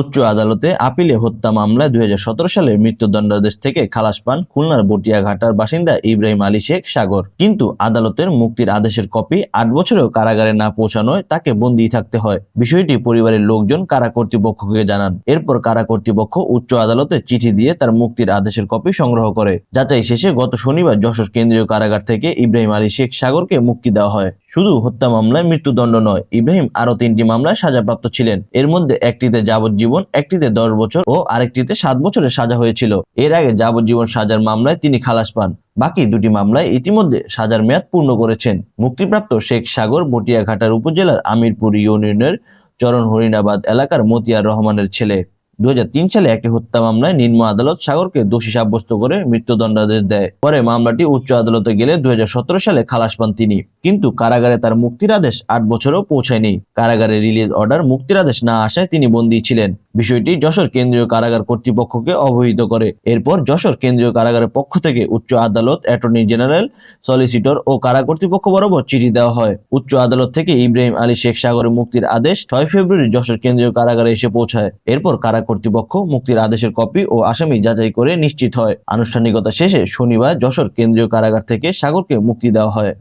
উচ্চ আদালতে আপিলে হত্যা মামলায় 2017 সালে মৃত্যুদণ্ডাদেশ থেকে খালাস পান খুলনার বটিয়াঘাটার বাসিন্দা ইব্রাহিম আলী শেখ সাগর। কিন্তু আদালতের মুক্তির আদেশের কপি 8 বছরেও কারাগারে না পৌঁছানোয় তাকে বন্দী থাকতে হয়। বিষয়টি পরিবারের লোকজন কারা কর্তৃপক্ষকে জানান। এরপর কারা কর্তৃপক্ষ উচ্চ আদালতে চিঠি দিয়ে তার মুক্তির আদেশের কপি সংগ্রহ করে। যাচাই শেষে গত শনিবার যশোর কেন্দ্রীয় কারাগার থেকে ইব্রাহিম আলী শেখ সাগরকে মুক্তি দেওয়া হয়। শুধু হত্যা মামলায় মৃত্যুদণ্ড নয়, ইব্রাহিম আরো 3টি মামলায় সাজাপ্রাপ্ত ছিলেন। এর মধ্যে একটিতে যাবজ্জীবন, একটিতে 10 বছর ও আরেকটিতে 7 বছরের সাজা হয়েছিল। এর আগে যাবজ্জীবন সাজার মামলায় তিনি খালাস পান। বাকি 2টি মামলায় ইতিমধ্যে সাজার মেয়াদ পূর্ণ করেছেন। মুক্তিপ্রাপ্ত শেখ সাগর বটিয়াঘাটার উপজেলার আমিরপুর ইউনিয়নের চরণ হরিণাবাদ এলাকার মতিয়ার রহমানের ছেলে। 2003 সালে একটি হত্যা মামলায় নিম্ন আদালত সাগরকে দোষী সাব্যস্ত করে মৃত্যুদণ্ডাদেশ দেয়। পরে মামলাটি উচ্চ আদালতে গেলে 2017 সালে খালাস পান তিনি। কিন্তু কারাগারে তার মুক্তির আদেশ 8 বছরেও পৌঁছায়নি। কারাগারে রিলিজ অর্ডার মুক্তির আদেশ না আসায় তিনি বন্দী ছিলেন। বিষয়টি যশোর কেন্দ্রীয় কারাগার কর্তৃপক্ষকে অবহিত করে। এরপর যশোর কেন্দ্রীয় কারাগারের পক্ষ থেকে উচ্চ আদালত, অ্যাটর্নি জেনারেল, সলিসিটর ও কারা কর্তৃপক্ষ বরাবর চিঠি দেওয়া হয়। উচ্চ আদালত থেকে ইব্রাহিম আলী শেখ সাগরের মুক্তির আদেশ 6 ফেব্রুয়ারি যশোর কেন্দ্রীয় কারাগারে এসে পৌঁছায়। এরপর কারা কর্তৃপক্ষ মুক্তির আদেশের কপি ও আসামি যাচাই করে নিশ্চিত হয়। আনুষ্ঠানিকতা শেষে শনিবার যশোর কেন্দ্রীয় কারাগার থেকে সাগরকে মুক্তি দেওয়া হয়।